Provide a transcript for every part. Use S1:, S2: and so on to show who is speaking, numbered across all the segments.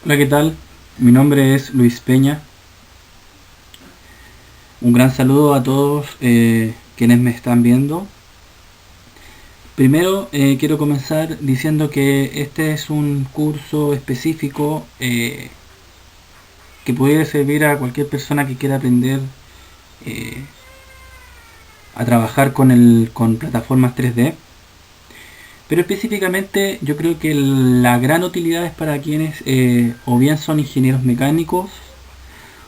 S1: Hola, ¿qué tal? Mi nombre es Luis Peña. Un gran saludo a todos quienes me están viendo. Primero, quiero comenzar diciendo que este es un curso específico que puede servir a cualquier persona que quiera aprender eh, a trabajar con plataformas 3D. Pero específicamente yo creo que la gran utilidad es para quienes o bien son ingenieros mecánicos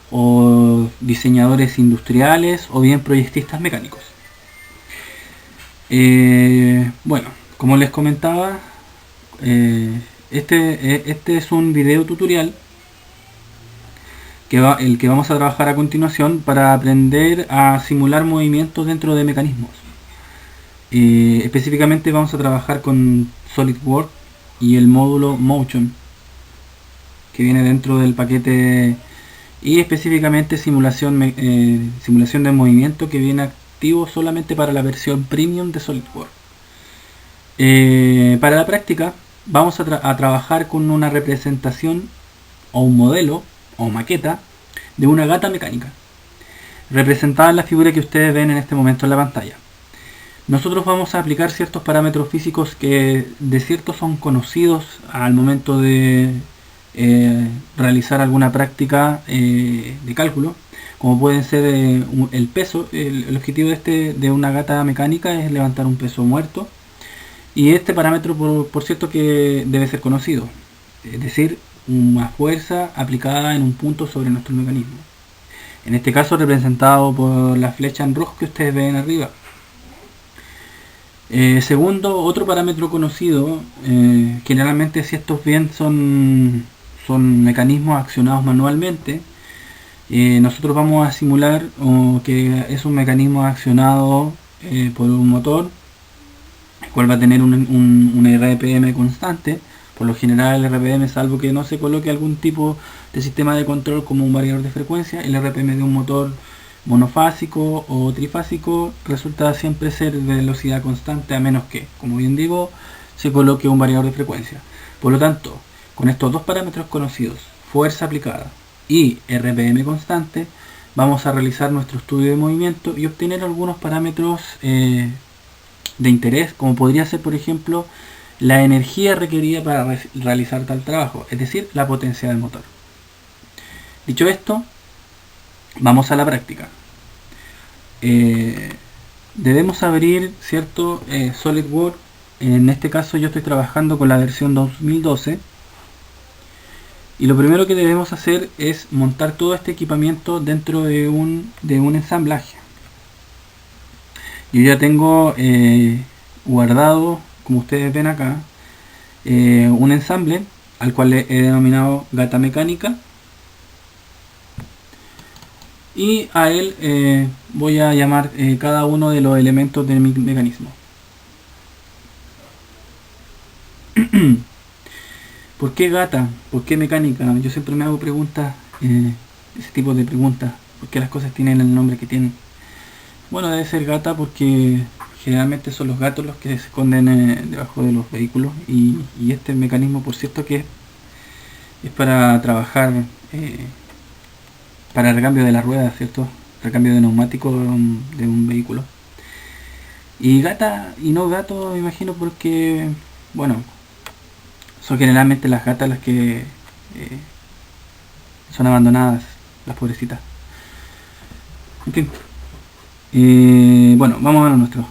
S1: o diseñadores industriales o bien proyectistas mecánicos. Bueno, como les comentaba, este es un video tutorial el que vamos a trabajar a continuación para aprender a simular movimientos dentro de mecanismos. Específicamente vamos a trabajar con SolidWorks y el módulo Motion que viene dentro del paquete, y específicamente simulación de movimiento que viene activo solamente para la versión premium de SolidWorks. Para la práctica vamos a trabajar con una representación o un modelo o maqueta de una gata mecánica, representada en la figura que ustedes ven en este momento en la pantalla. Nosotros vamos a aplicar ciertos parámetros físicos que de cierto son conocidos al momento de realizar alguna práctica de cálculo, como pueden ser el peso. El objetivo de una gata mecánica es levantar un peso muerto, y este parámetro, por cierto, que debe ser conocido, es decir, una fuerza aplicada en un punto sobre nuestro mecanismo. En este caso representado por la flecha en rojo que ustedes ven arriba. Segundo, otro parámetro conocido, generalmente si estos bien son mecanismos accionados manualmente, nosotros vamos a simular que es un mecanismo accionado por un motor, el cual va a tener un RPM constante. Por lo general el RPM, salvo que no se coloque algún tipo de sistema de control como un variador de frecuencia, el RPM de un motor monofásico o trifásico resulta siempre ser de velocidad constante, a menos que, como bien digo, se coloque un variador de frecuencia. Por lo tanto, con estos dos parámetros conocidos, fuerza aplicada y RPM constante, vamos a realizar nuestro estudio de movimiento y obtener algunos parámetros de interés, como podría ser, por ejemplo, la energía requerida para realizar tal trabajo, es decir, la potencia del motor. Dicho esto, vamos a la práctica. Debemos abrir, ¿cierto? SolidWorks. En este caso yo estoy trabajando con la versión 2012, y lo primero que debemos hacer es montar todo este equipamiento dentro de un ensamblaje. Yo ya tengo guardado, como ustedes ven acá, un ensamble al cual he denominado gata mecánica, y a él voy a llamar cada uno de los elementos de mi mecanismo. ¿Por qué gata? ¿Por qué mecánica? Yo siempre me hago preguntas, ese tipo de preguntas. ¿Por qué las cosas tienen el nombre que tienen? Bueno, debe ser gata porque generalmente son los gatos los que se esconden debajo de los vehículos, y este mecanismo, por cierto, que es para trabajar para el recambio de las ruedas, ¿cierto? Recambio de neumáticos de un vehículo. Y gata y no gato, me imagino, porque, bueno, son generalmente las gatas las que son abandonadas, las pobrecitas. En fin. Bueno, vamos a lo nuestro.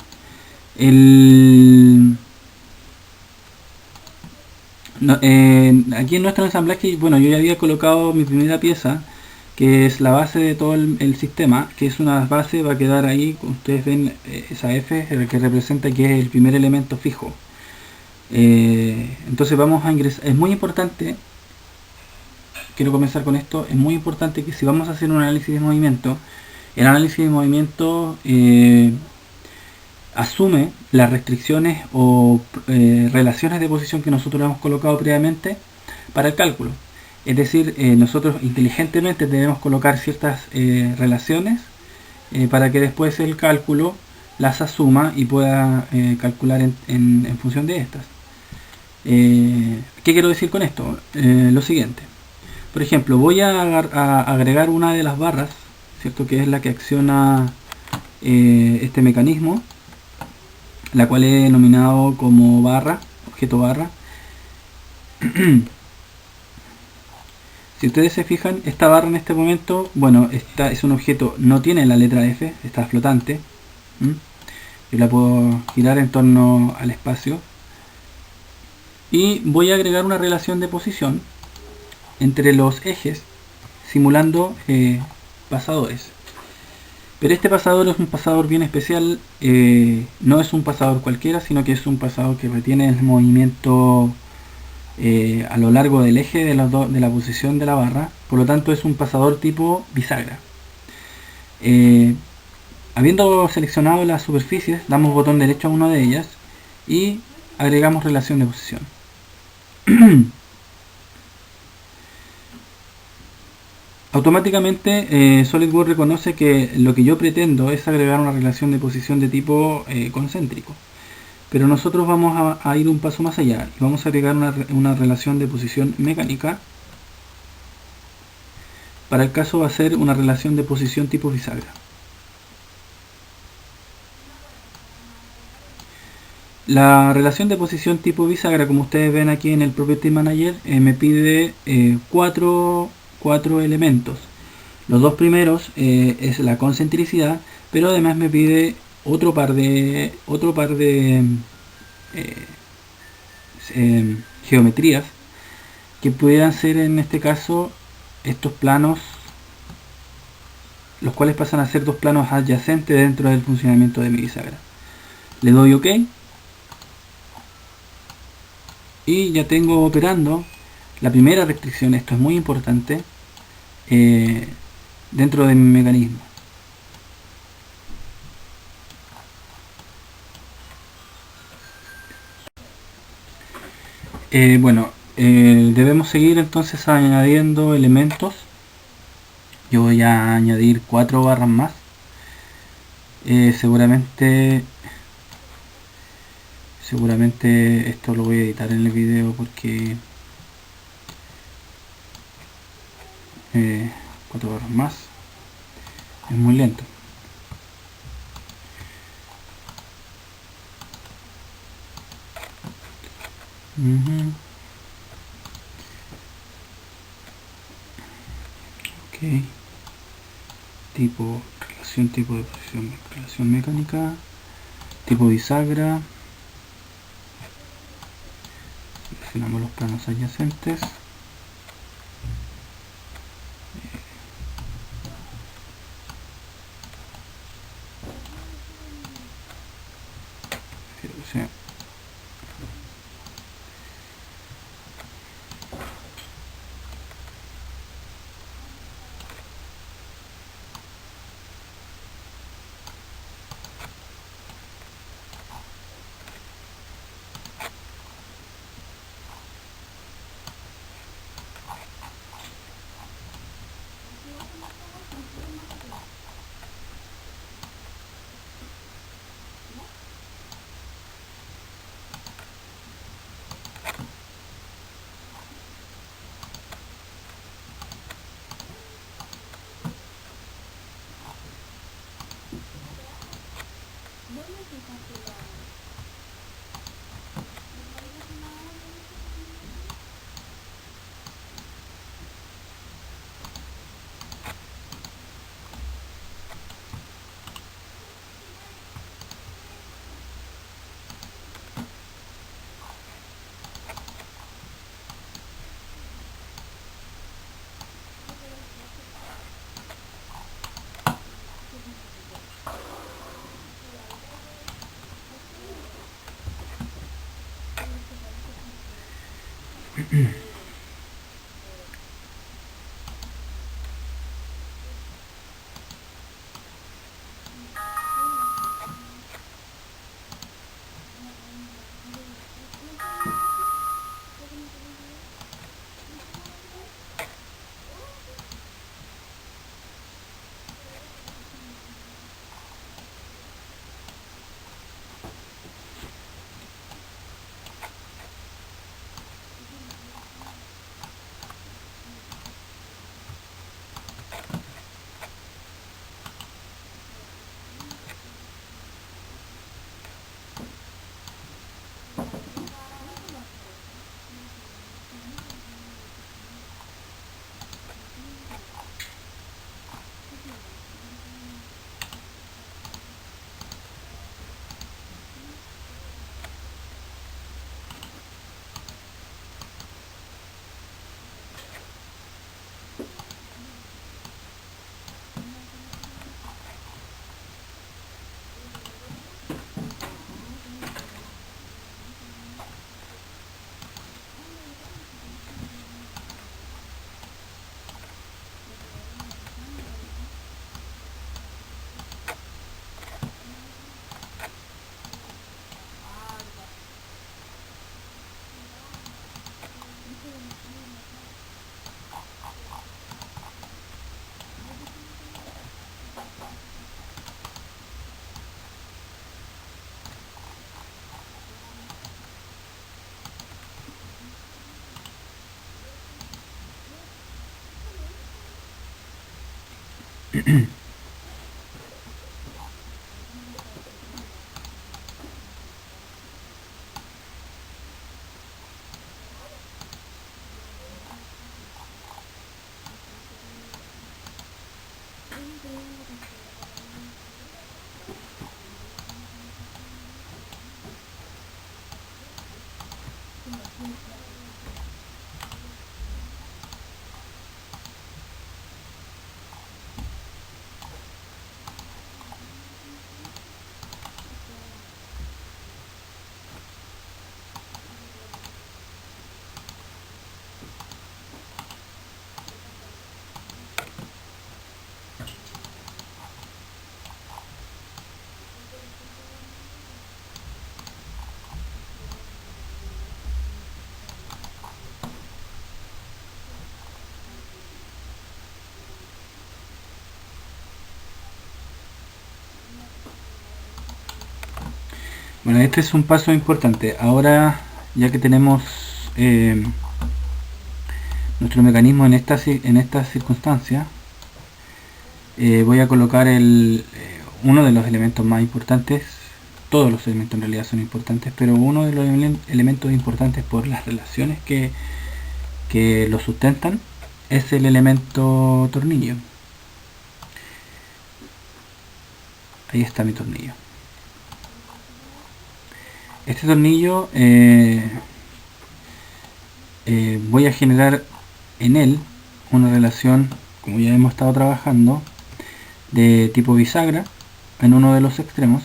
S1: Aquí en nuestro ensamblaje, bueno, yo ya había colocado mi primera pieza, que es la base de todo el sistema, que es una base, va a quedar ahí. Ustedes ven esa F, que representa que es el primer elemento fijo. Entonces vamos a ingresar. Es muy importante, quiero comenzar con esto, es muy importante que si vamos a hacer un análisis de movimiento, el análisis de movimiento asume las restricciones o relaciones de posición que nosotros hemos colocado previamente para el cálculo. Es decir, nosotros inteligentemente debemos colocar ciertas relaciones para que después el cálculo las asuma y pueda calcular en función de estas. ¿Qué quiero decir con esto? Lo siguiente. Por ejemplo, voy a agregar una de las barras, ¿cierto? Que es la que acciona este mecanismo, la cual he denominado como barra, objeto barra. Si ustedes se fijan, esta barra en este momento, bueno, esta es un objeto, no tiene la letra F, está flotante. Yo la puedo girar en torno al espacio. Y voy a agregar una relación de posición entre los ejes, simulando pasadores. Pero este pasador es un pasador bien especial, no es un pasador cualquiera, sino que es un pasador que retiene el movimiento a lo largo del eje de la posición de la barra. Por lo tanto es un pasador tipo bisagra. Habiendo seleccionado las superficies, damos botón derecho a una de ellas y agregamos relación de posición. Automáticamente SolidWorks reconoce que lo que yo pretendo es agregar una relación de posición de tipo concéntrico. Pero nosotros vamos a ir un paso más allá y vamos a agregar una relación de posición mecánica. Para el caso va a ser una relación de posición tipo bisagra. La relación de posición tipo bisagra, como ustedes ven aquí en el Property Manager, me pide cuatro elementos. Los dos primeros es la concentricidad, pero además me pide otro par de geometrías que puedan ser en este caso estos planos, los cuales pasan a ser dos planos adyacentes dentro del funcionamiento de mi bisagra. Le doy OK y ya tengo operando la primera restricción. Esto es muy importante dentro de mi mecanismo. Debemos seguir entonces añadiendo elementos. Yo voy a añadir 4 barras más. Seguramente esto lo voy a editar en el video porque 4 barras más es muy lento. Ok, tipo de posición, relación mecánica, tipo bisagra, seleccionamos los planos adyacentes, Bueno, este es un paso importante. Ahora, ya que tenemos nuestro mecanismo en estas circunstancias, voy a colocar uno de los elementos más importantes. Todos los elementos en realidad son importantes, pero uno de los elementos importantes por las relaciones que lo sustentan es el elemento tornillo. Ahí está mi tornillo. Este tornillo voy a generar en él una relación, como ya hemos estado trabajando, de tipo bisagra en uno de los extremos.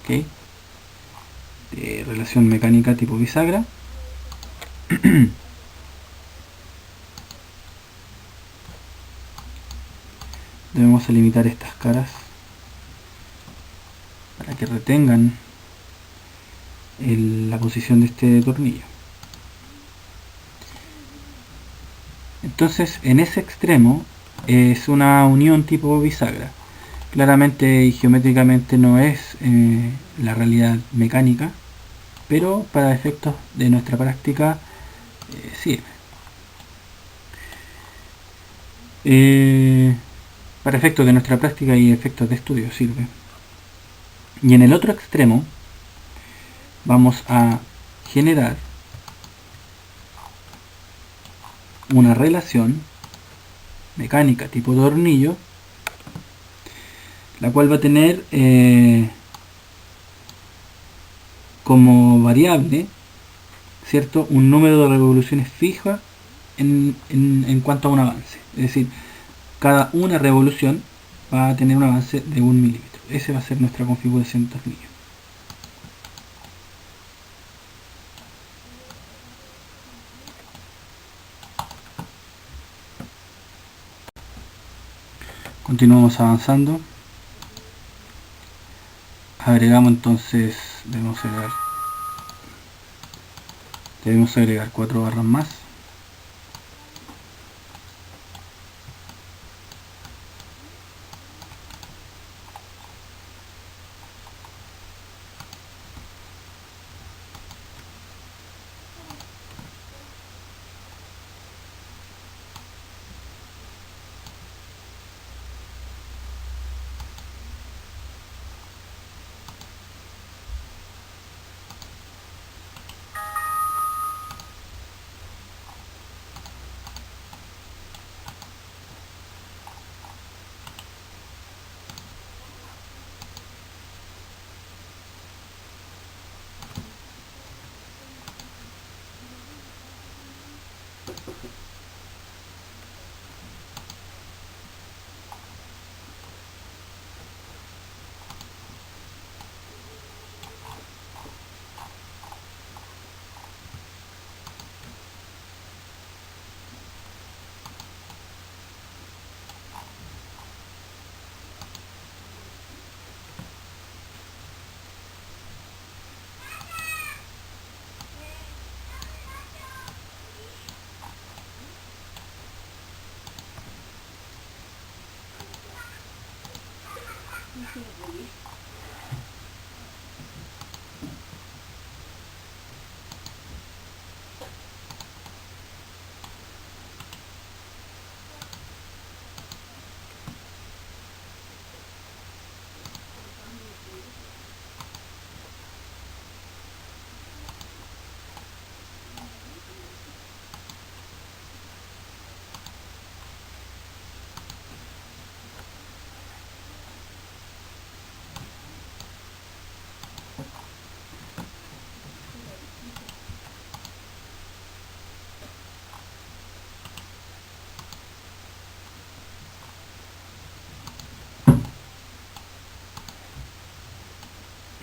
S1: ¿Okay? Relación mecánica tipo bisagra. Debemos limitar estas caras para que retengan la posición de este tornillo. Entonces, en ese extremo es una unión tipo bisagra. Claramente y geométricamente no es la realidad mecánica, pero para efectos de nuestra práctica sirve. Para efectos de nuestra práctica y efectos de estudio sirve. Y en el otro extremo vamos a generar una relación mecánica tipo tornillo, la cual va a tener como variable, ¿cierto?, un número de revoluciones fija en cuanto a un avance. Es decir, cada una revolución va a tener un avance de 1 milímetro. Esa va a ser nuestra configuración de tornillo. Continuamos avanzando. Agregamos entonces, debemos agregar 4 barras más.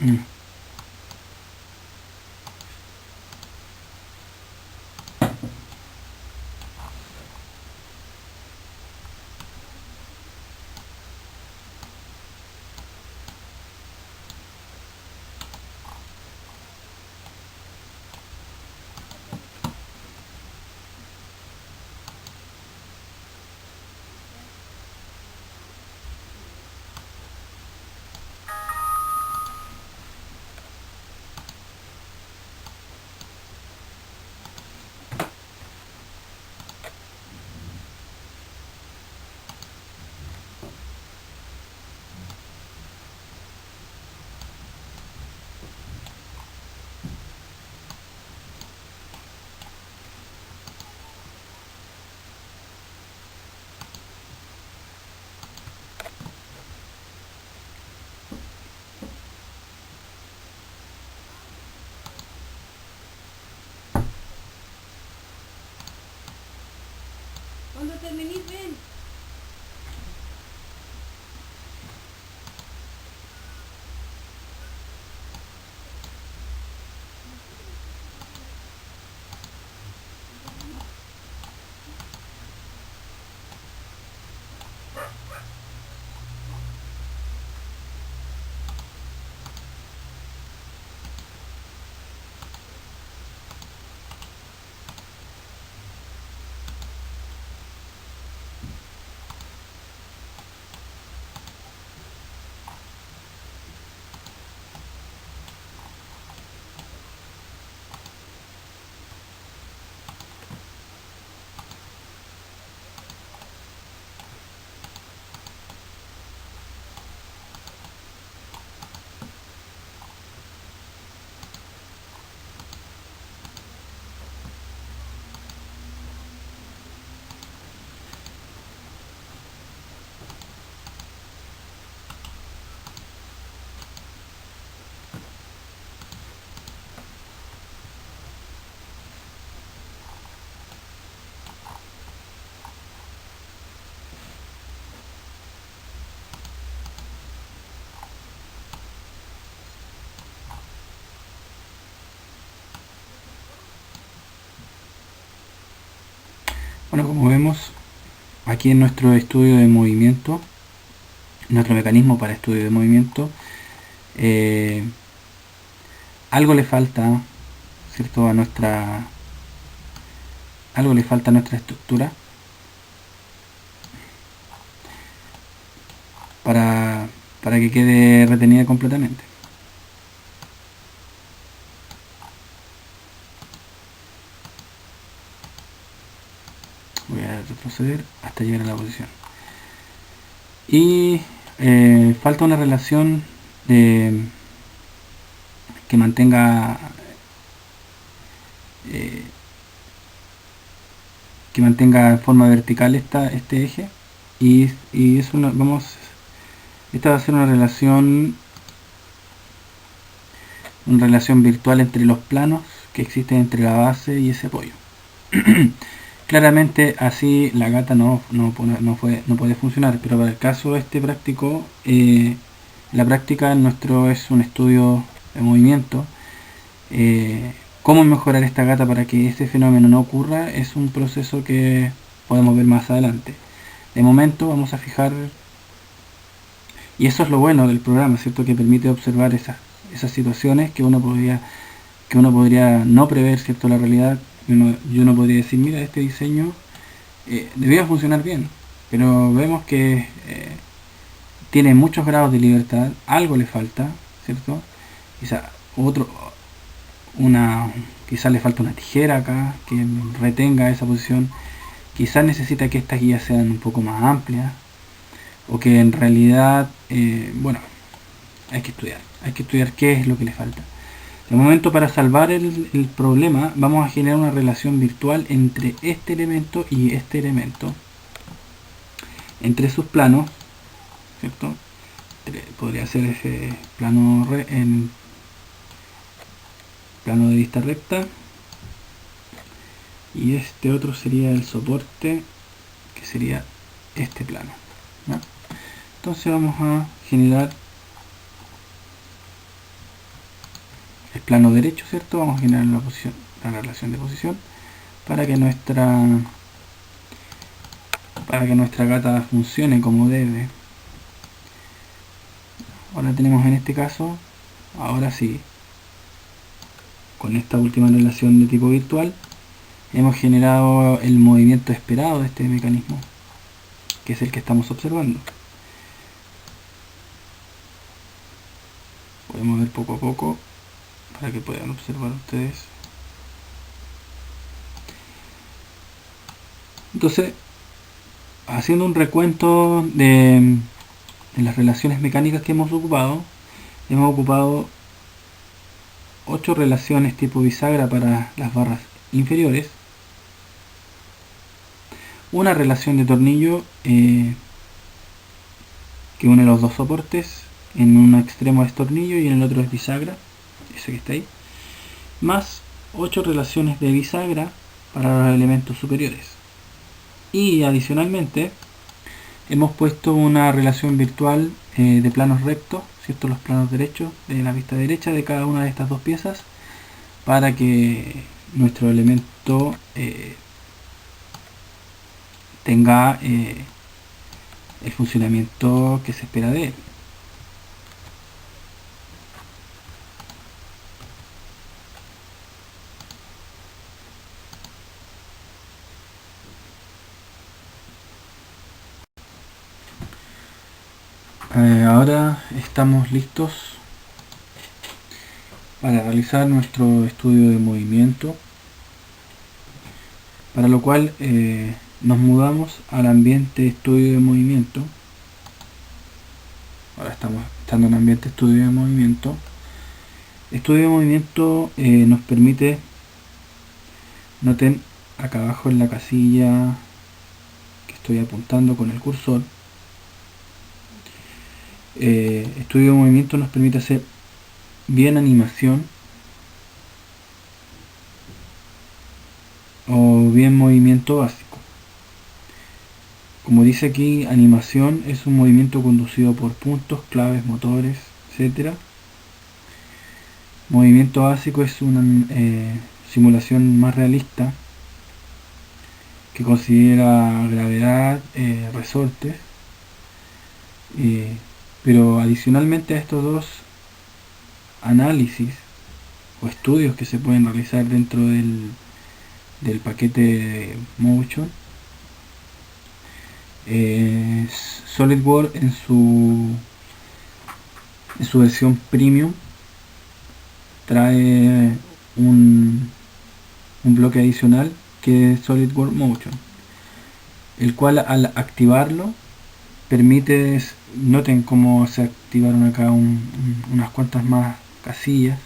S1: Mm.
S2: Cuando termines, ven.
S1: Bueno, como vemos, aquí en nuestro estudio de movimiento, nuestro mecanismo para estudio de movimiento, eh, algo le falta, ¿cierto? Algo le falta a nuestra estructura para, para que quede retenida completamente. Voy a retroceder hasta llegar a la posición. Y falta una relación de, que mantenga eh, que mantenga en forma vertical este eje, y eso esta va a ser una relación virtual entre los planos que existen entre la base y ese apoyo. Claramente así la gata no puede funcionar, pero para el caso este práctico, la práctica nuestro es un estudio de movimiento. Cómo mejorar esta gata para que este fenómeno no ocurra es un proceso que podemos ver más adelante. De momento vamos a fijar, y eso es lo bueno del programa, ¿cierto? Que permite observar esas situaciones que uno podría no prever, ¿cierto? La realidad, y uno podría decir, mira, este diseño debía funcionar bien, pero vemos que tiene muchos grados de libertad, algo le falta, ¿cierto? Quizá otro, quizás le falta una tijera acá que retenga esa posición, quizás necesita que estas guías sean un poco más amplias, o que en realidad, bueno, hay que estudiar qué es lo que le falta. De momento, para salvar el problema, vamos a generar una relación virtual entre este elemento y este elemento, entre sus planos, ¿cierto? Podría ser ese plano en plano de vista recta, y este otro sería el soporte, que sería este plano, ¿no? Entonces vamos a generar plano derecho, ¿cierto? Vamos a generar la relación de posición para que nuestra gata funcione como debe. Ahora tenemos en este caso, ahora sí, con esta última relación de tipo virtual, hemos generado el movimiento esperado de este mecanismo, que es el que estamos observando. Voy a mover poco a poco para que puedan observar ustedes. Entonces, haciendo un recuento de las relaciones mecánicas que hemos ocupado 8 relaciones tipo bisagra para las barras inferiores, una relación de tornillo que une los dos soportes, en un extremo es tornillo y en el otro es bisagra, ese que está ahí, más 8 relaciones de bisagra para los elementos superiores. Y adicionalmente hemos puesto una relación virtual de planos rectos, ¿cierto? Los planos derechos de la vista derecha de cada una de estas dos piezas, para que nuestro elemento tenga el funcionamiento que se espera de él. Ahora estamos listos para realizar nuestro estudio de movimiento, para lo cual nos mudamos al ambiente estudio de movimiento. Ahora estamos estando en ambiente estudio de movimiento. Estudio de movimiento nos permite, noten acá abajo en la casilla que estoy apuntando con el cursor, estudio de movimiento nos permite hacer bien animación o bien movimiento básico. Como dice aquí, animación es un movimiento conducido por puntos, claves, motores, etc. Movimiento básico es una simulación más realista que considera gravedad, resortes, pero adicionalmente a estos dos análisis o estudios que se pueden realizar dentro del paquete Motion, SolidWorks en su versión premium trae un bloque adicional que es SolidWorks Motion, el cual al activarlo permite, noten cómo se activaron acá unas cuantas más casillas,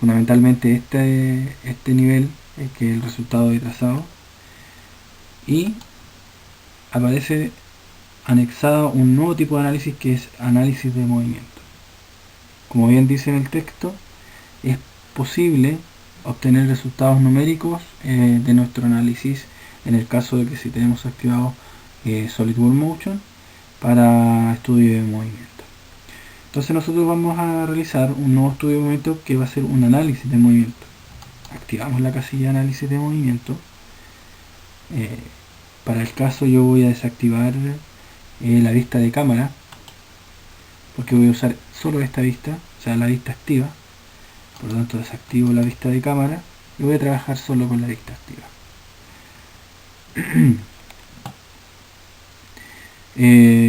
S1: fundamentalmente este nivel que es el resultado de trazado, y aparece anexado un nuevo tipo de análisis que es análisis de movimiento. Como bien dice en el texto, es posible obtener resultados numéricos de nuestro análisis en el caso de que si tenemos activado SolidWorks Motion para estudio de movimiento. Entonces nosotros vamos a realizar un nuevo estudio de movimiento que va a ser un análisis de movimiento. Activamos la casilla de análisis de movimiento. Para el caso yo voy a desactivar la vista de cámara, porque voy a usar solo esta vista, o sea la vista activa. Por lo tanto desactivo la vista de cámara y voy a trabajar solo con la vista activa.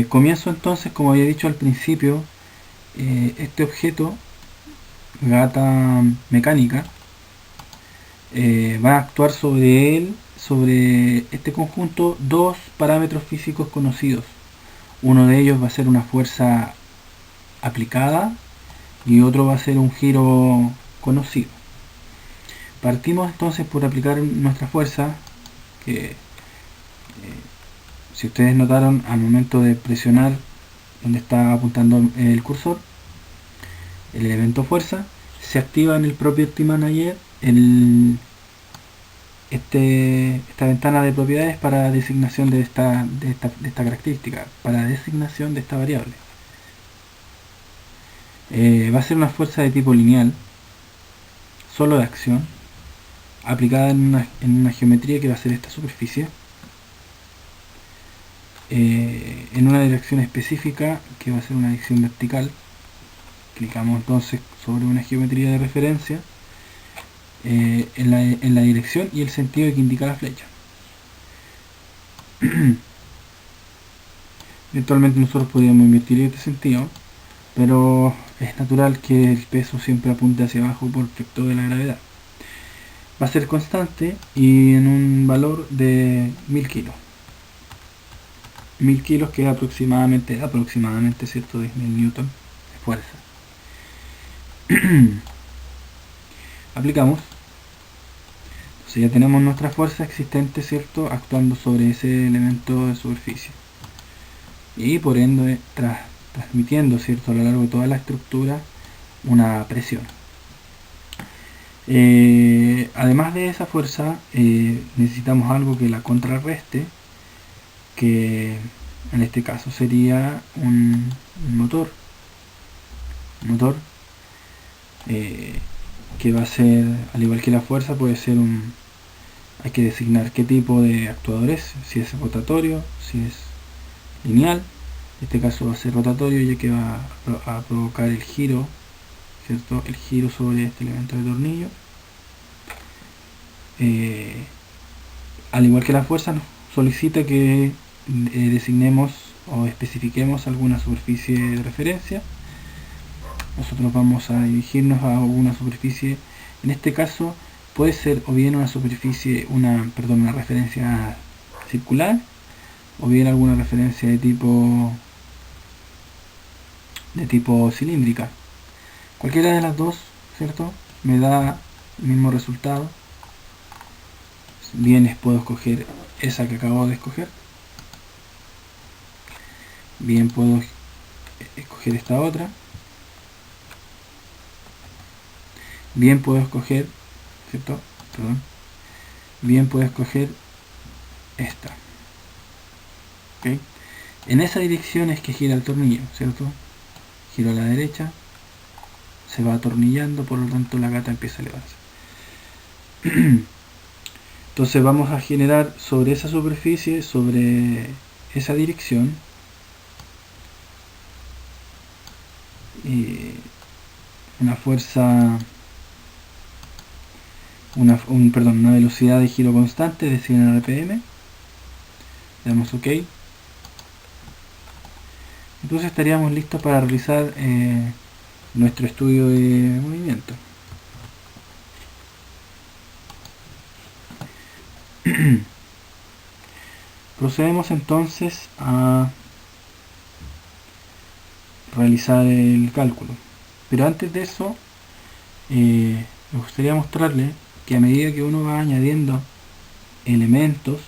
S1: Comienzo entonces, como había dicho al principio, este objeto, gata mecánica, va a actuar sobre él, sobre este conjunto, dos parámetros físicos conocidos. Uno de ellos va a ser una fuerza aplicada y otro va a ser un giro conocido. Partimos entonces por aplicar nuestra fuerza, que si ustedes notaron al momento de presionar donde está apuntando el cursor, el elemento fuerza, se activa en el Property Manager esta ventana de propiedades para designación de esta característica, para designación de esta variable. Va a ser una fuerza de tipo lineal, solo de acción, aplicada en una geometría que va a ser esta superficie, en una dirección específica que va a ser una dirección vertical. Clicamos entonces sobre una geometría de referencia en la dirección y el sentido que indica la flecha. Eventualmente nosotros podríamos invertir en este sentido, pero es natural que el peso siempre apunte hacia abajo por efecto de la gravedad. Va a ser constante y en un valor de 1000 kilos. 1000 kilos, que es aproximadamente, ¿cierto?, 10.000 newton de fuerza. Aplicamos. Entonces ya tenemos nuestra fuerza existente, ¿cierto?, actuando sobre ese elemento de superficie. Y por ende transmitiendo, ¿cierto?, a lo largo de toda la estructura una presión. Además de esa fuerza, necesitamos algo que la contrarreste, que en este caso sería un motor. Que va a ser, al igual que la fuerza, puede ser hay que designar qué tipo de actuador es, si es rotatorio, si es lineal. En este caso va a ser rotatorio, ya que va a provocar el giro, ¿cierto?, el giro sobre este elemento de tornillo. Al igual que la fuerza, nos solicita que designemos o especifiquemos alguna superficie de referencia. Nosotros vamos a dirigirnos a una superficie. En este caso puede ser o bien una referencia circular, o bien alguna referencia de tipo cilíndrica. Cualquiera de las dos, ¿cierto?, me da el mismo resultado. Bien, puedo escoger esa que acabo de escoger. Bien, puedo escoger esta otra. Bien, puedo escoger, ¿cierto?, bien, puedo escoger esta. ¿Okay? En esa dirección es que gira el tornillo, ¿cierto? Giro a la derecha, se va atornillando, por lo tanto la gata empieza a elevarse. Entonces vamos a generar sobre esa superficie, sobre esa dirección, una fuerza, una velocidad de giro constante de 100 rpm. Le damos OK. Entonces estaríamos listos para realizar nuestro estudio de movimiento. Procedemos entonces a realizar el cálculo, pero antes de eso me gustaría mostrarle que a medida que uno va añadiendo elementos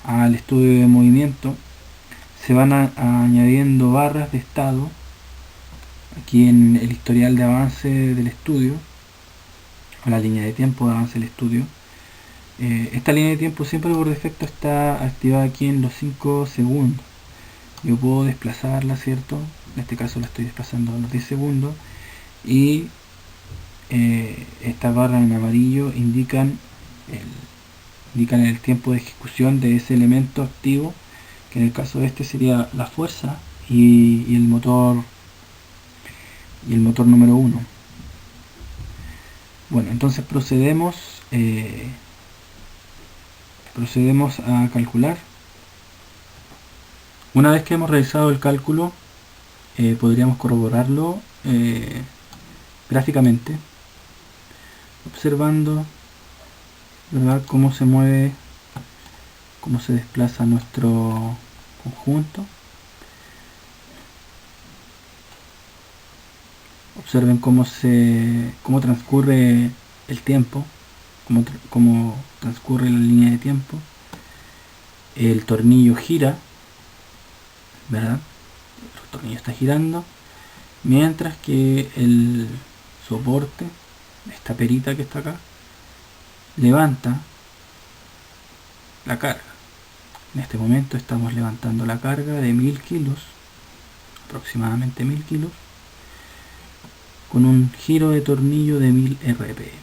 S1: al estudio de movimiento, se van añadiendo barras de estado aquí en el historial de avance del estudio, o la línea de tiempo de avance del estudio. Esta línea de tiempo siempre por defecto está activada aquí en los 5 segundos. Yo puedo desplazarla, ¿cierto? En este caso la estoy desplazando a los 10 segundos, y estas barras en amarillo indican el tiempo de ejecución de ese elemento activo, que en el caso de este sería la fuerza y el motor número 1. Bueno, entonces procedemos a calcular. Una vez que hemos realizado el cálculo, podríamos corroborarlo gráficamente, observando, ¿verdad?, cómo se mueve, cómo se desplaza nuestro conjunto. Observen cómo transcurre el tiempo, cómo transcurre la línea de tiempo. El tornillo gira, ¿verdad? El tornillo está girando, mientras que el soporte, esta perita que está acá, levanta la carga. En este momento estamos levantando la carga de 1000 kilos, aproximadamente 1000 kilos, con un giro de tornillo de 1000 RPM.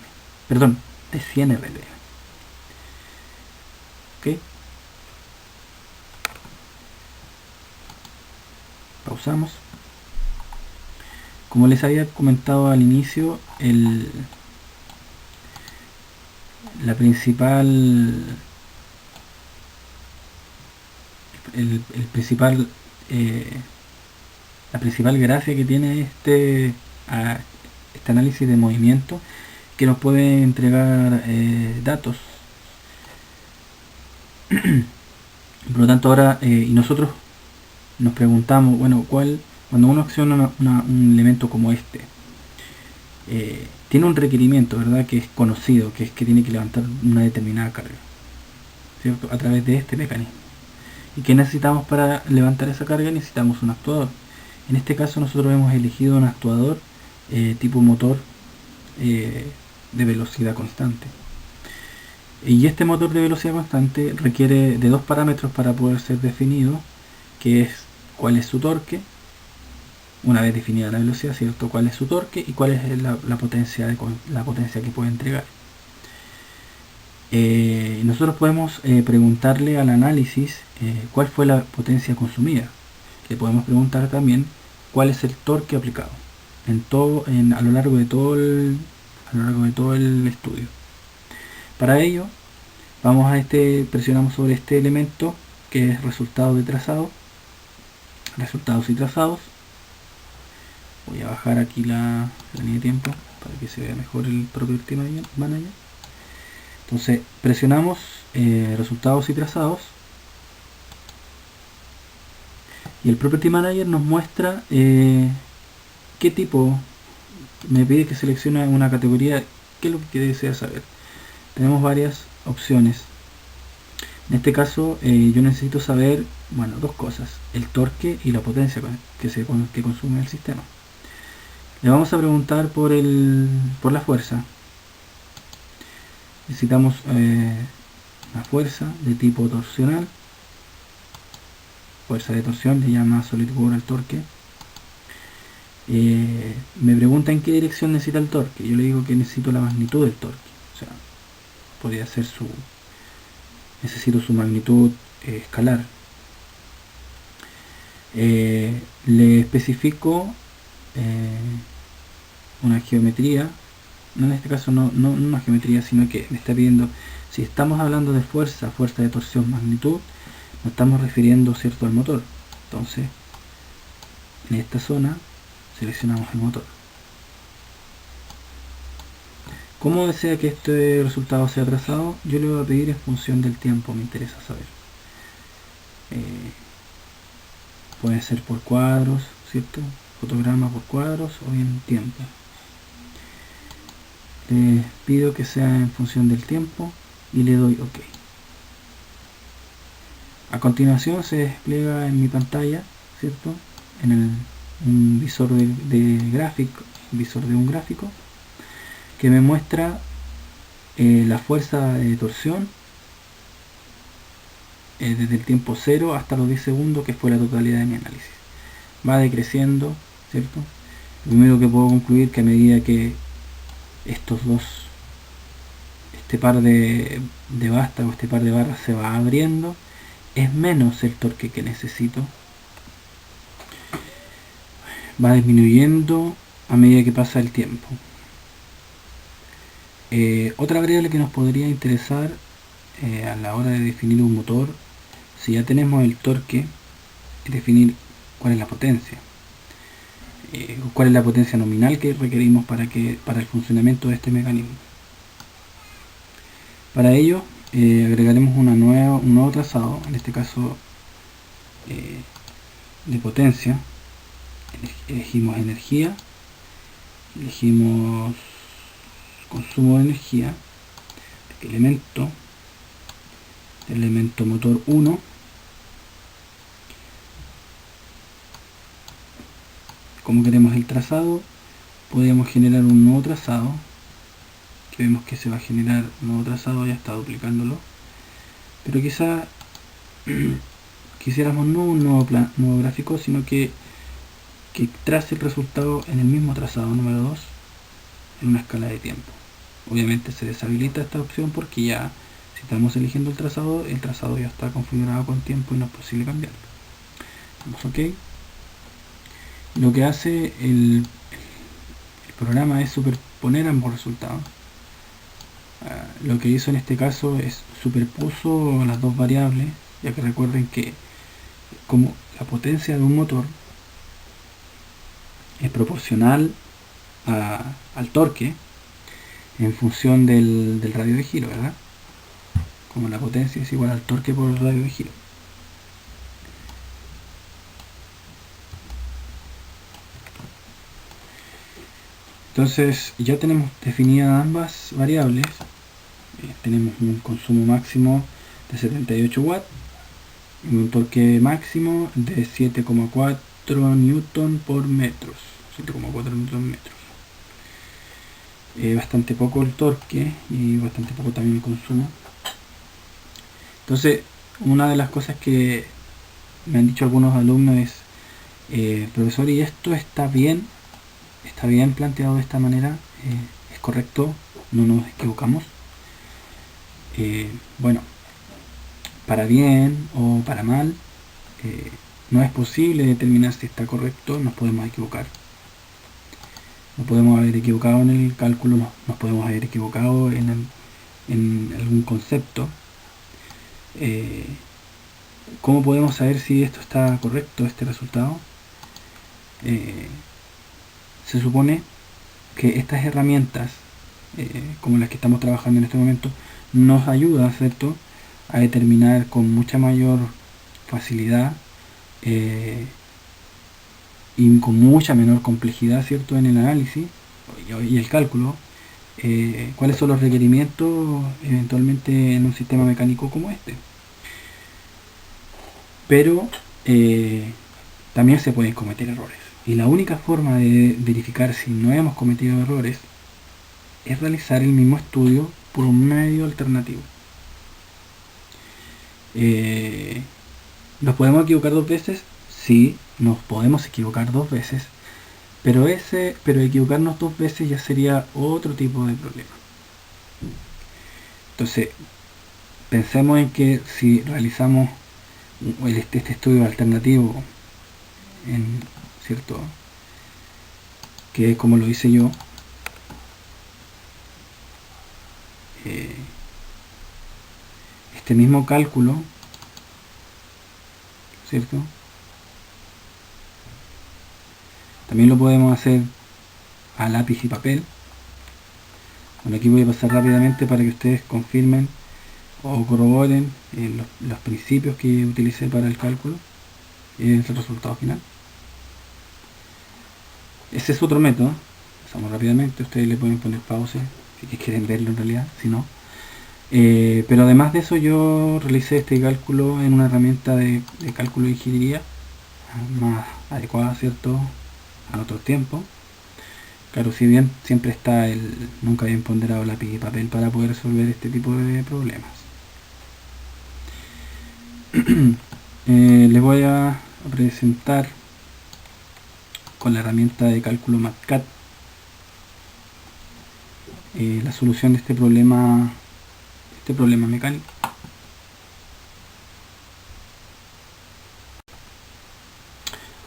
S1: Perdón, de 100 RPM. ¿Ok? Pausamos. Como les había comentado al inicio, la principal la principal gracia que tiene este análisis de movimiento, que nos puede entregar datos. Por lo tanto, ahora y nosotros nos preguntamos, bueno, cuando uno acciona un elemento como este, tiene un requerimiento, ¿verdad?, que es conocido, que es que tiene que levantar una determinada carga, ¿cierto?, a través de este mecanismo. ¿Y qué necesitamos para levantar esa carga? Necesitamos un actuador. En este caso nosotros hemos elegido un actuador tipo motor de velocidad constante. Y este motor de velocidad constante requiere de dos parámetros para poder ser definido, que es cuál es su torque, una vez definida la velocidad, ¿cierto?, cuál es su torque y cuál es la potencia que puede entregar. Nosotros podemos preguntarle al análisis cuál fue la potencia consumida. Le podemos preguntar también cuál es el torque aplicado a lo largo de todo el estudio. Para ello presionamos sobre este elemento que es resultados y trazados. Voy a bajar aquí la línea de tiempo para que se vea mejor el Property Manager. Entonces presionamos resultados y trazados, y el Property Manager nos muestra qué tipo. Me pide que seleccione una categoría. ¿Qué es lo que desea saber? Tenemos varias opciones. En este caso yo necesito saber, bueno, dos cosas: el torque y la potencia que consume el sistema. Le vamos a preguntar por la fuerza. Necesitamos una fuerza de tipo torsional. Fuerza de torsión le llama SolidWorks al torque. Me pregunta en qué dirección necesita el torque. Yo le digo que necesito la magnitud del torque. O sea, podría ser necesito su magnitud escalar. Le especifico una geometría. No, en este caso no una geometría, sino que me está pidiendo, si estamos hablando de fuerza de torsión, magnitud, nos estamos refiriendo, ¿cierto?, al motor. Entonces, en esta zona seleccionamos el motor. ¿Cómo desea que este resultado sea trazado? Yo le voy a pedir en función del tiempo, me interesa saber. Puede ser por cuadros, ¿cierto?, fotograma por cuadros, o bien tiempo. Les pido que sea en función del tiempo y le doy OK. A continuación se despliega en mi pantalla, ¿cierto?, en un visor de un gráfico que me muestra la fuerza de torsión desde el tiempo 0 hasta los 10 segundos, que fue la totalidad de mi análisis. Va decreciendo, ¿cierto? Lo primero que puedo concluir que a medida que este par de basta o este par de barras se va abriendo, es menos el torque que necesito. Va disminuyendo a medida que pasa el tiempo. Otra variable que nos podría interesar a la hora de definir un motor, si ya tenemos el torque, es definir cuál es la potencia. Cuál es la potencia nominal que requerimos para el funcionamiento de este mecanismo. Para ello agregaremos un nuevo trazado, en este caso de potencia. Elegimos energía, elegimos consumo de energía, elemento motor 1. Como queremos el trazado, podríamos generar un nuevo trazado, que vemos que se va a generar un nuevo trazado, ya está duplicándolo, pero quizá quisiéramos no un nuevo gráfico, sino que que trace el resultado en el mismo trazado número 2 en una escala de tiempo. Obviamente se deshabilita esta opción porque ya, si estamos eligiendo el trazado ya está configurado con tiempo y no es posible cambiarlo. Damos OK. Lo que hace el programa es superponer ambos resultados. Lo que hizo en este caso es superpuso las dos variables, ya que recuerden que como la potencia de un motor es proporcional al torque en función del radio de giro, ¿verdad? Como la potencia es igual al torque por el radio de giro. Entonces ya tenemos definidas ambas variables. Tenemos un consumo máximo de 78 watts y un torque máximo de 7,4 newton por metros. 7,4 newton metros. Bastante poco el torque y bastante poco también el consumo. Entonces, una de las cosas que me han dicho algunos alumnos es, profesor, ¿y esto está bien planteado de esta manera? ¿Es correcto? ¿No nos equivocamos? Bueno, para bien o para mal, no es posible determinar si está correcto. Nos podemos equivocar. Nos podemos haber equivocado en el cálculo, nos podemos haber equivocado en algún concepto. ¿Cómo podemos saber si esto está correcto, este resultado? Se supone que estas herramientas, como las que estamos trabajando en este momento, nos ayudan, ¿cierto?, a determinar con mucha mayor facilidad y con mucha menor complejidad, ¿cierto?, en el análisis y el cálculo, cuáles son los requerimientos eventualmente en un sistema mecánico como este. Pero también se pueden cometer errores. Y la única forma de verificar si no hemos cometido errores es realizar el mismo estudio por un medio alternativo. ¿Nos podemos equivocar dos veces? Sí, nos podemos equivocar dos veces, pero equivocarnos dos veces ya sería otro tipo de problema. Entonces, pensemos en que si realizamos este estudio alternativo, ¿cierto?, que es como lo hice yo, este mismo cálculo, ¿cierto?, también lo podemos hacer a lápiz y papel. Bueno, aquí voy a pasar rápidamente para que ustedes confirmen o corroboren los principios que utilicé para el cálculo y el resultado final. Ese es otro método. Pasamos rápidamente, ustedes le pueden poner pausa si quieren verlo en realidad, si no. Pero además de eso, yo realicé este cálculo en una herramienta de cálculo de ingeniería más adecuada, ¿cierto?, a otros tiempos. Claro, si bien siempre está el nunca bien ponderado lápiz y papel para poder resolver este tipo de problemas. Les voy a presentar con la herramienta de cálculo MATCAD la solución de este problema mecánico.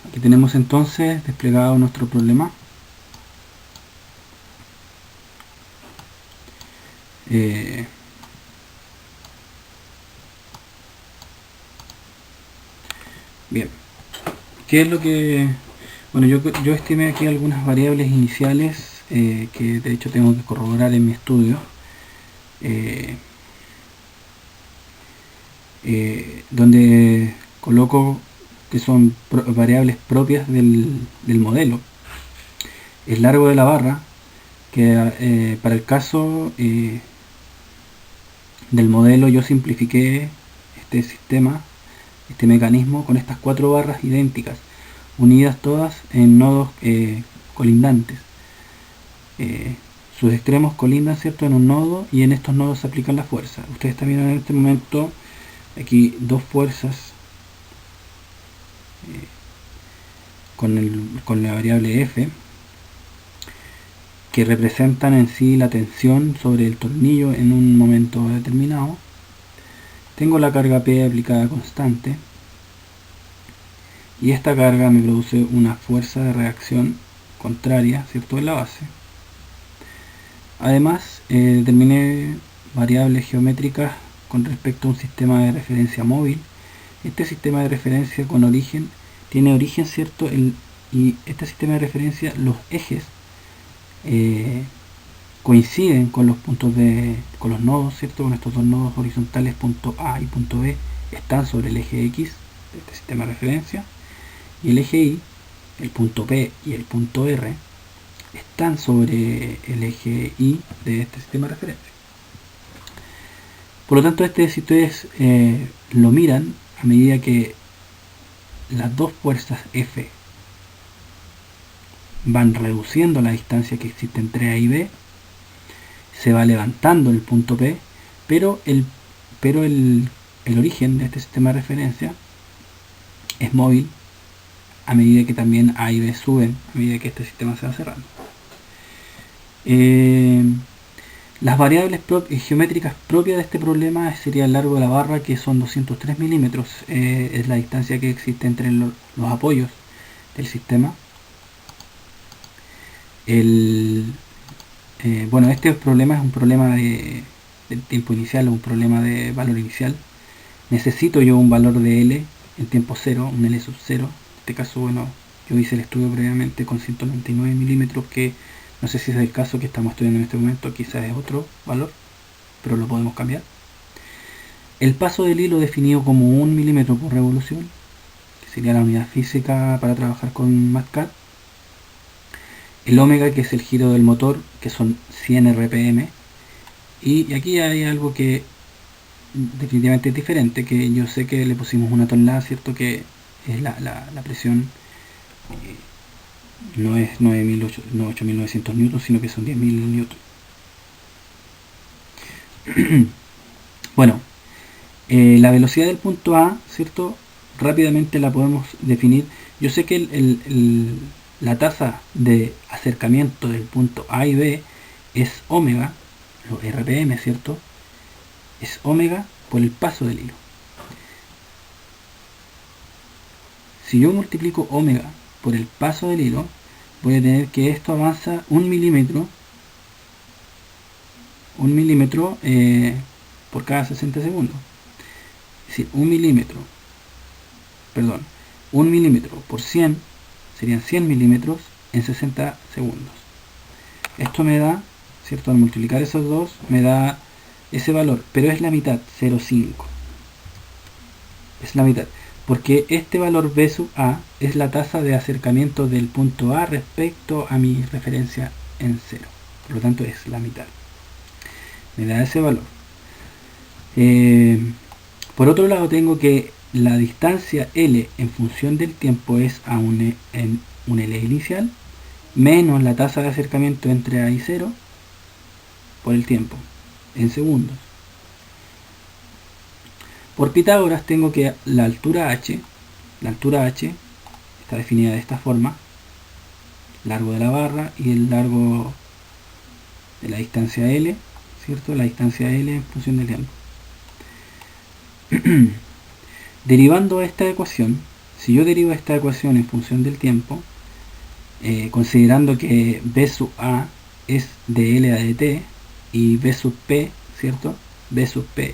S1: Aquí tenemos entonces desplegado nuestro problema. Bien, ¿qué es lo que...? Bueno, yo estimé aquí algunas variables iniciales que de hecho tengo que corroborar en mi estudio, donde coloco que son variables propias del modelo. El largo de la barra, que para el caso del modelo yo simplifiqué este sistema, este mecanismo, con estas 4 barras idénticas, unidas todas en nodos colindantes. Sus extremos colindan, ¿cierto?, en un nodo, y en estos nodos se aplican las fuerzas. Ustedes están viendo en este momento aquí dos fuerzas con la variable f, que representan en sí la tensión sobre el tornillo en un momento determinado. Tengo la carga P aplicada constante, y esta carga me produce una fuerza de reacción contraria, ¿cierto?, en la base. Además, determiné variables geométricas con respecto a un sistema de referencia móvil. Este sistema de referencia con origen tiene origen, ¿cierto?, y este sistema de referencia, los ejes coinciden con los puntos con los nodos, ¿cierto?, con estos dos nodos horizontales, punto A y punto B, están sobre el eje X de este sistema de referencia, y el eje Y, el punto P y el punto R, están sobre el eje Y de este sistema de referencia. Por lo tanto, si ustedes lo miran, a medida que las dos fuerzas F van reduciendo la distancia que existe entre A y B, se va levantando el punto P, pero el origen de este sistema de referencia es móvil a medida que también A y B suben, a medida que este sistema se va cerrando. Las variables geométricas propias de este problema sería el largo de la barra, que son 203 milímetros, es la distancia que existe entre los apoyos del sistema. Bueno, este problema es un problema de tiempo inicial, un problema de valor inicial. Necesito yo un valor de L en tiempo cero, un L sub 0. En este caso, bueno, yo hice el estudio previamente con 199 milímetros, que no sé si es el caso que estamos estudiando en este momento, quizás es otro valor, pero lo podemos cambiar. El paso del hilo definido como 1 milímetro por revolución, que sería la unidad física para trabajar con MATCAD. El omega, que es el giro del motor, que son 100 RPM. Y aquí hay algo que definitivamente es diferente, que yo sé que le pusimos una tonelada, ¿cierto?, que es la presión, no es 8.900 newtons, sino que son 10.000 newtons. Bueno, la velocidad del punto A, ¿cierto?, rápidamente la podemos definir. Yo sé que la tasa de acercamiento del punto A y B es omega, los RPM, ¿cierto?, es omega por el paso del hilo. Si yo multiplico omega por el paso del hilo, voy a tener que esto avanza 1 milímetro por cada 60 segundos. Es decir, 1 milímetro por 100 serían 100 milímetros en 60 segundos. Esto me da, ¿cierto?, al multiplicar esos dos, me da ese valor, pero es la mitad, 0,5. Es la mitad, porque este valor B sub A es la tasa de acercamiento del punto A respecto a mi referencia en 0. Por lo tanto, es la mitad. Me da ese valor. Por otro lado, tengo que la distancia L en función del tiempo es a un L inicial menos la tasa de acercamiento entre A y 0 por el tiempo, en segundos. Por Pitágoras tengo que la altura h está definida de esta forma: largo de la barra y el largo de la distancia L, ¿cierto?, la distancia L en función del tiempo. Derivando esta ecuación, si yo derivo esta ecuación en función del tiempo, considerando que B sub A es de L a dt y B sub P, ¿cierto?, B sub P,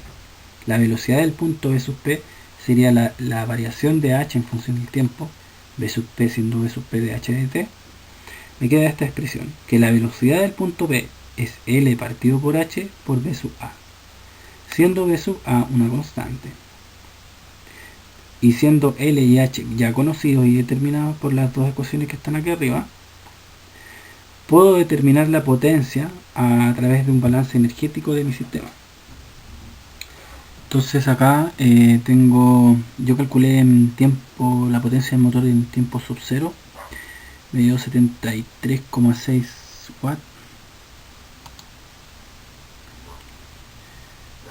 S1: la velocidad del punto B sub P sería la variación de h en función del tiempo, B sub P siendo B sub P de h dt, me queda esta expresión, que la velocidad del punto P es L partido por h por B sub A, siendo B sub A una constante. Y siendo L y H ya conocidos y determinados por las dos ecuaciones que están aquí arriba, puedo determinar la potencia a través de un balance energético de mi sistema. Entonces acá yo calculé en tiempo la potencia del motor en tiempo sub 0, me dio 73,6 watts,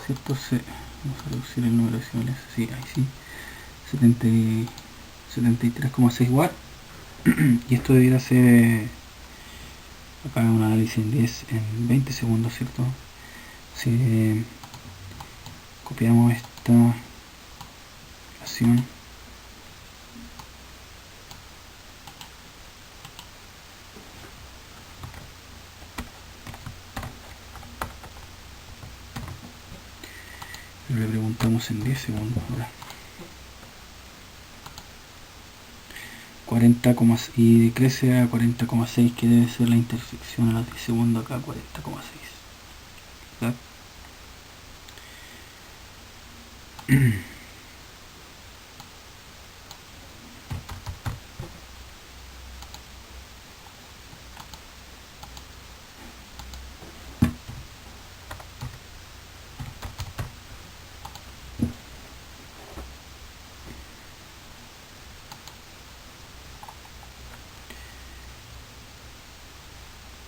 S1: ¿cierto? Vamos a reducir el número de decimales, sí, ahí sí. 73,6 watts, Y esto debiera ser acá un análisis en 20 segundos, ¿cierto? Si copiamos esta acción, le preguntamos en 10 segundos ahora. 40, y crece a 40,6, que debe ser la intersección a los 10 segundos acá, 40,6. ¿Verdad?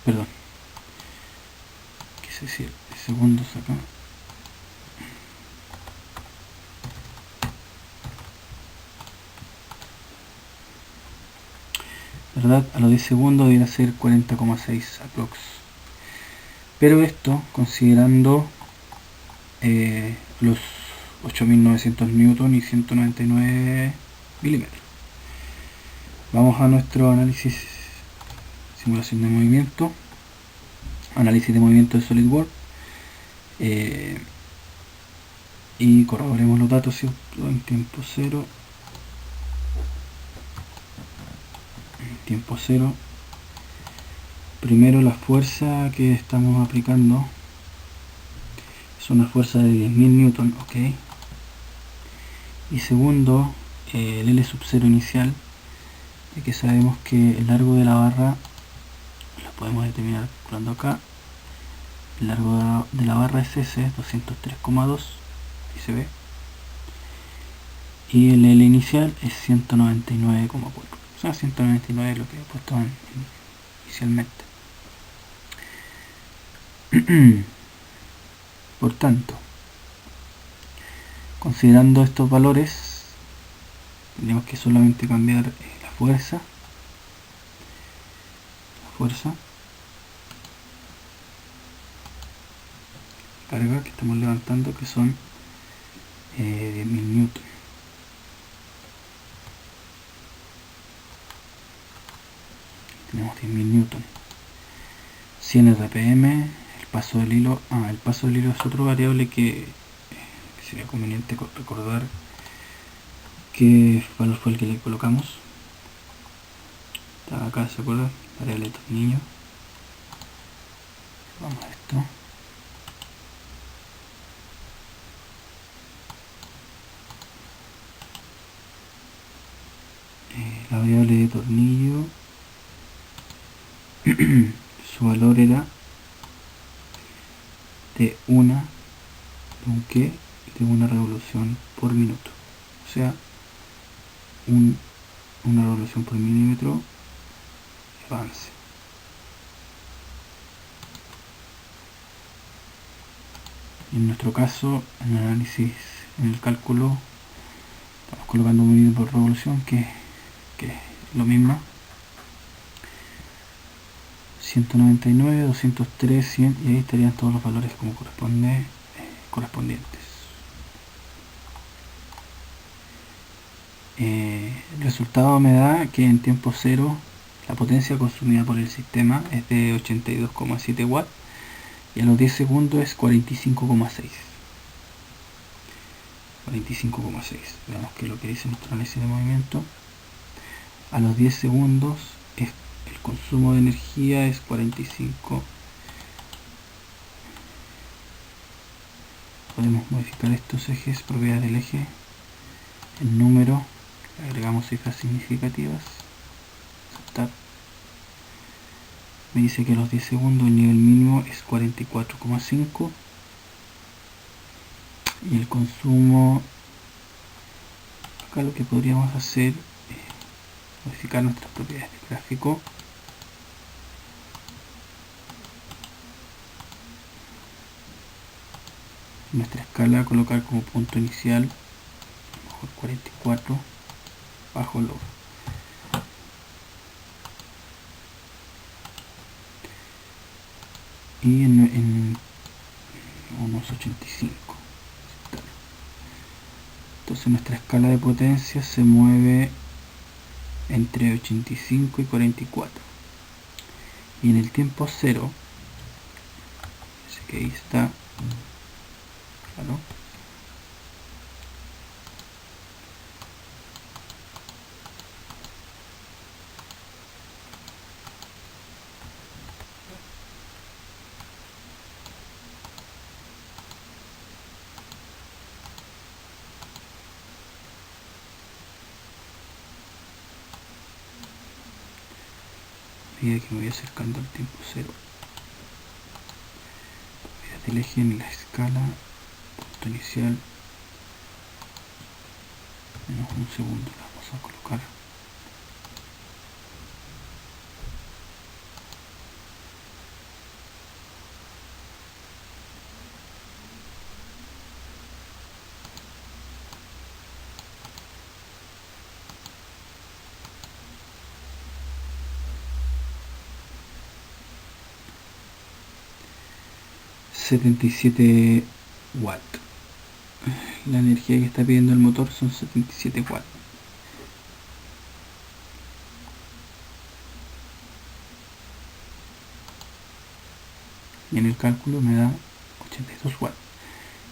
S1: Perdón, quise decir segundos acá. ¿Verdad? A los 10 segundos debería ser 40,6 aprox. Pero esto considerando los 8900 newton y 199 milímetros. Vamos a nuestro análisis, simulación de movimiento, análisis de movimiento de SolidWorks, y corroboremos los datos, ¿cierto? En tiempo cero. Tiempo cero. Primero, la fuerza que estamos aplicando es una fuerza de 10.000 newton, ok. Y segundo, el L sub 0 inicial, de que sabemos que el largo de la barra lo podemos determinar calculando acá. El largo de la barra es ese, 203,2, y se ve. Y el L inicial es 199,4. O sea, 199 es lo que he puesto inicialmente. Por tanto, considerando estos valores, tenemos que solamente cambiar la fuerza, carga que estamos levantando, que son 10.000 newton. Tenemos 10.000 newton. 100 rpm, el paso del hilo. El paso del hilo es otro variable que sería conveniente recordar qué valor fue el que le colocamos. Está acá, ¿se acuerdan? Variable de tornillo. Vamos a esto. La variable de tornillo, su valor era de una revolución por minuto, o sea, una revolución por milímetro de avance. En nuestro caso, en el análisis, en el cálculo, estamos colocando un milímetro por revolución, que es lo mismo. 199, 203, 100, y ahí estarían todos los valores como correspondientes. El resultado me da que en tiempo cero la potencia consumida por el sistema es de 82,7 watts y a los 10 segundos es 45,6. 45,6. Veamos que lo que dice nuestro análisis de movimiento. A los 10 segundos el consumo de energía es 45. Podemos modificar estos ejes, propiedades del eje, el número, agregamos cifras significativas, aceptar. Me dice que a los 10 segundos el nivel mínimo es 44,5 y el consumo, acá lo que podríamos hacer es modificar nuestras propiedades de gráfico. Nuestra escala, colocar como punto inicial mejor 44 bajo log. y en unos 85. Entonces nuestra escala de potencia se mueve entre 85 y 44. Y en el tiempo cero, así que ahí está, claro, a medida que me voy acercando al tiempo cero, voy a elegir en la escala, punto inicial, menos un segundo, la vamos a colocar. ...77 watts. La energía que está pidiendo el motor son 77 watts. Y en el cálculo me da 82 watts.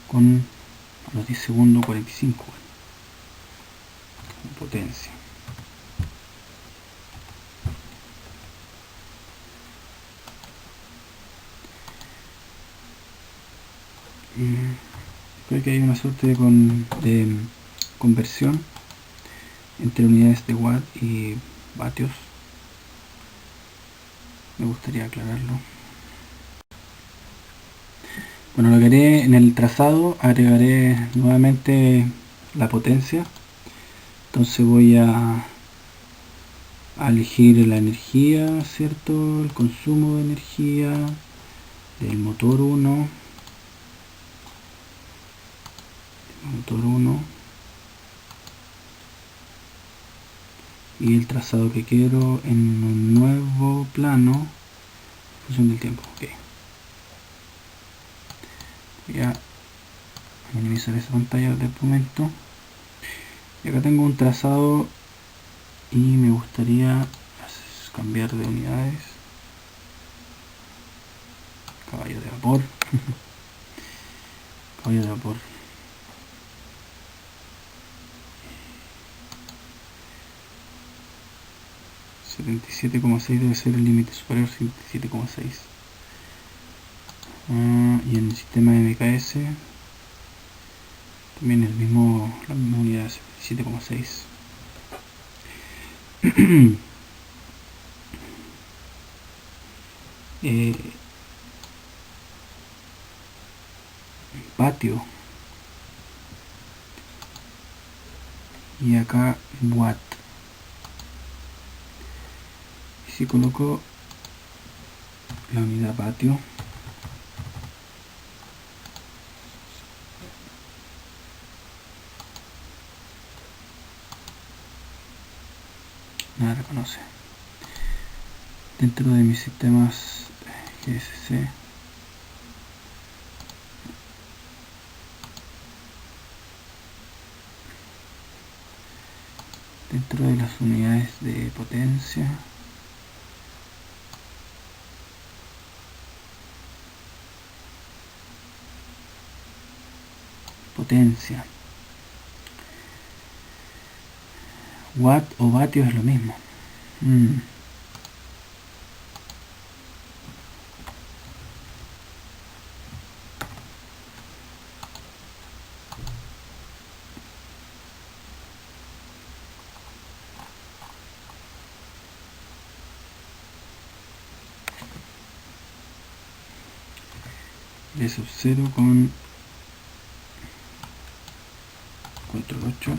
S1: Con a los 10 segundos 45 watts. Con potencia. Creo que hay una suerte de conversión entre unidades de watt y vatios. Me gustaría aclararlo. Bueno, lo que haré en el trazado, agregaré nuevamente la potencia. Entonces voy a elegir la energía, ¿cierto? El consumo de energía del motor 1. Motor 1. Y el trazado que quiero en un nuevo plano, función del tiempo. Ok. Voy a minimizar esa pantalla del momento. Y acá tengo un trazado y me gustaría cambiar de unidades. Caballo de vapor. Caballo de vapor. ...77,6 debe ser el límite superior, 77,6. Y en el sistema de MKS también la misma unidad, 77,6. Patio, y acá watt. Y si coloco la unidad patio, nada reconoce. Dentro de mis sistemas GSC, dentro de las unidades de potencia, watt o vatio es lo mismo. D sub 0 con control 8.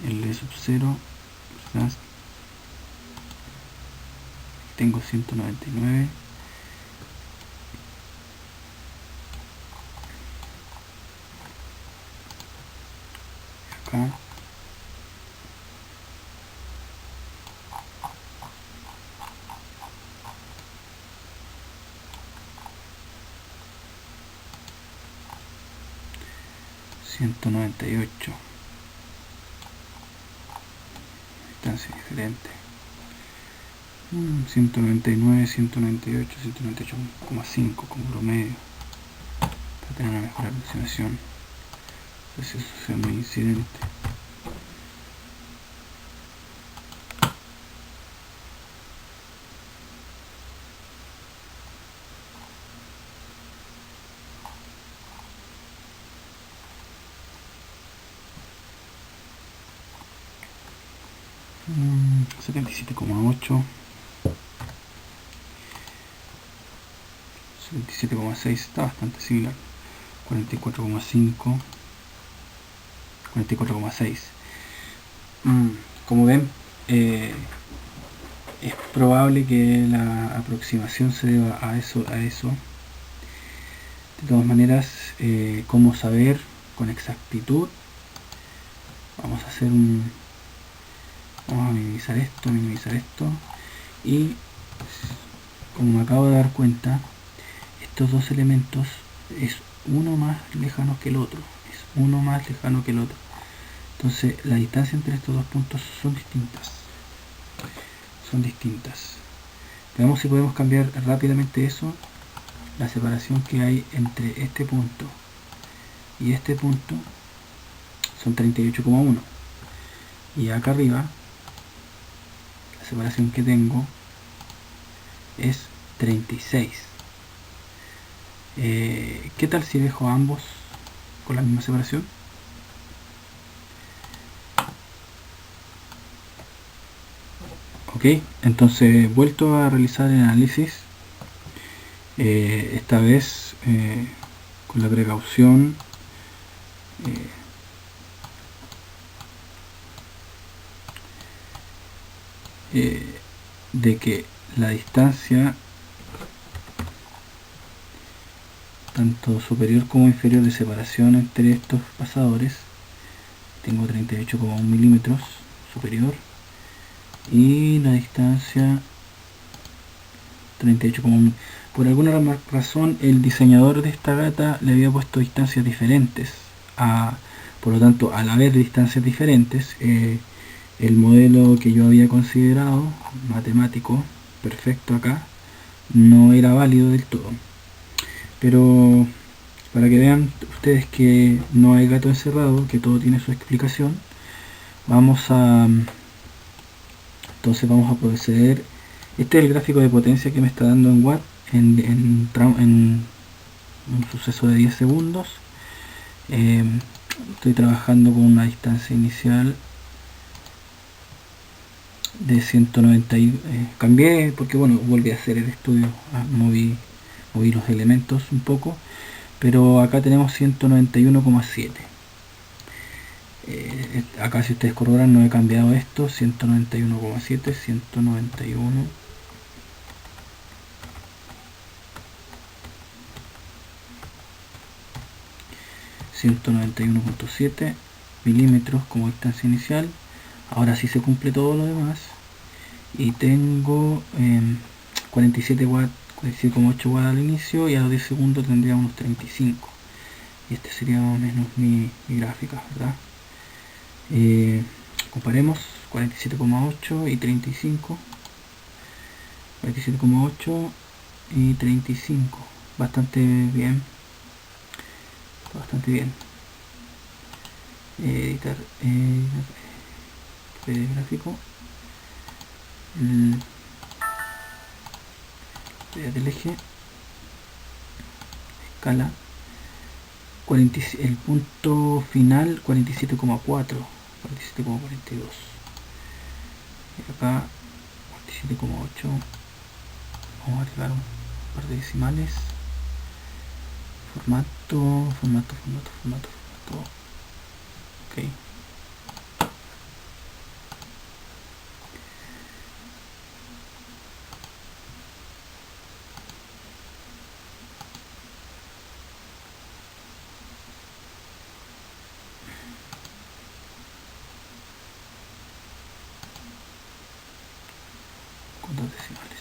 S1: El D sub 0, tengo 199. Acá 198. Distancia diferente. 199, 198, 198,5 como promedio. Para tener una mejor aproximación. Entonces eso sea muy incidente. Mm, 77,8, 77,6 está bastante similar. 44,5, 44,6. Como ven, es probable que la aproximación se deba a eso. De todas maneras, cómo saber con exactitud. Vamos a minimizar esto, y como me acabo de dar cuenta, estos dos elementos es uno más lejano que el otro, entonces la distancia entre estos dos puntos son distintas. Veamos si podemos cambiar rápidamente eso. La separación que hay entre este punto y este punto son 38,1, y acá arriba la separación que tengo es 36. ¿Qué tal si dejo ambos con la misma separación? Ok, entonces vuelto a realizar el análisis, esta vez con la precaución de que la distancia tanto superior como inferior de separación entre estos pasadores, tengo 38,1 milímetros superior, y la distancia 38,1. Por alguna razón el diseñador de esta gata le había puesto distancias diferentes, por lo tanto, al haber distancias diferentes, el modelo que yo había considerado matemático perfecto acá no era válido del todo. Pero para que vean ustedes que no hay gato encerrado, que todo tiene su explicación, entonces vamos a proceder. Este es el gráfico de potencia que me está dando en Watt en un suceso de 10 segundos. Estoy trabajando con una distancia inicial de 190. Cambié porque bueno, volví a hacer el estudio, moví los elementos un poco, pero acá tenemos 191,7. Acá si ustedes corroboran no he cambiado esto. 191,7, 191, 191,7 milímetros como distancia inicial. Ahora sí se cumple todo lo demás, y tengo 47 watts, 47,8 watts al inicio, y a los 10 segundos tendría unos 35. Y este sería más o menos mi gráfica, ¿verdad? Comparemos 47,8 y 35. 47,8 y 35. Bastante bien. Editar el gráfico. Del eje. Escala. El punto final 47,4, 47,42, y acá 47,8. Vamos a agregar un par de decimales. Formato. Ok. Con dos decimales.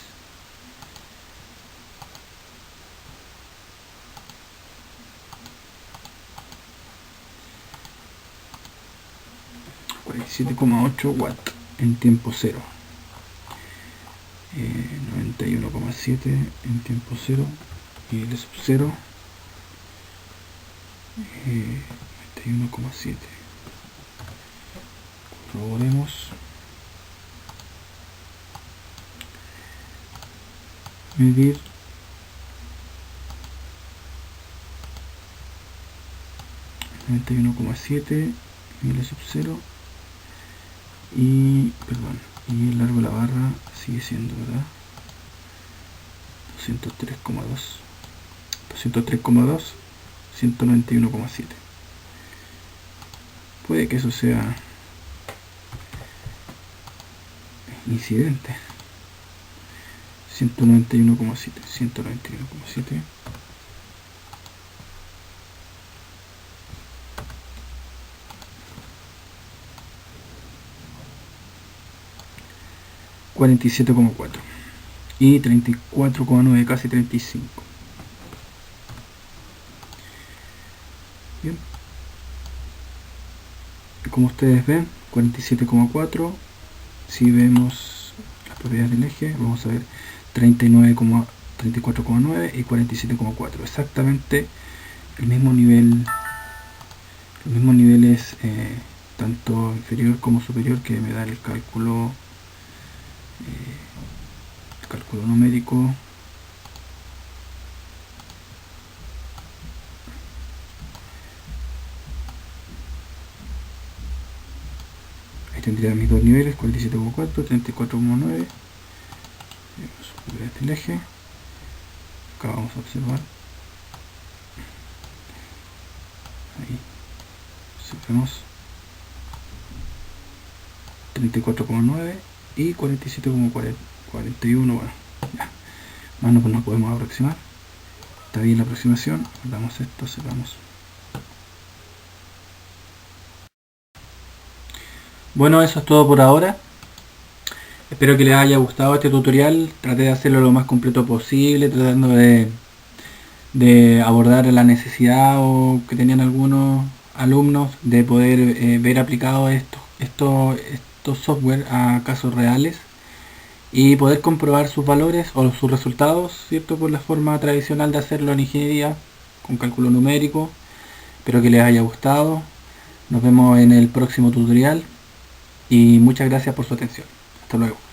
S1: 47,8 watts en tiempo cero. 91,7 en tiempo cero. Y el sub 0 91,7. Corroboremos. Medir 91,7 y el sub 0 y perdón, y el largo de la barra sigue siendo, ¿verdad? 203,2 191,7. Puede que eso sea incidente. 191,7 47,4 y 34,9, casi 35. Bien, como ustedes ven, 47,4. si vemos las propiedades del eje, vamos a ver 34,9 y 47,4, exactamente el mismo nivel. El mismo nivel es tanto inferior como superior, que me da el cálculo numérico. Ahí tendría mis dos niveles, 47,4, 34,9. Este el eje. Acá vamos a observar. Ahí observemos 34,9 y 47,41. Bueno, ya. Más no podemos aproximar. Está bien la aproximación. Damos esto, cerramos. Bueno, eso es todo por ahora. Espero que les haya gustado este tutorial. Traté de hacerlo lo más completo posible, tratando de abordar la necesidad que tenían algunos alumnos de poder ver aplicados estos software a casos reales y poder comprobar sus valores o sus resultados, ¿cierto? Por la forma tradicional de hacerlo en ingeniería, con cálculo numérico. Espero que les haya gustado. Nos vemos en el próximo tutorial y muchas gracias por su atención. Hasta luego.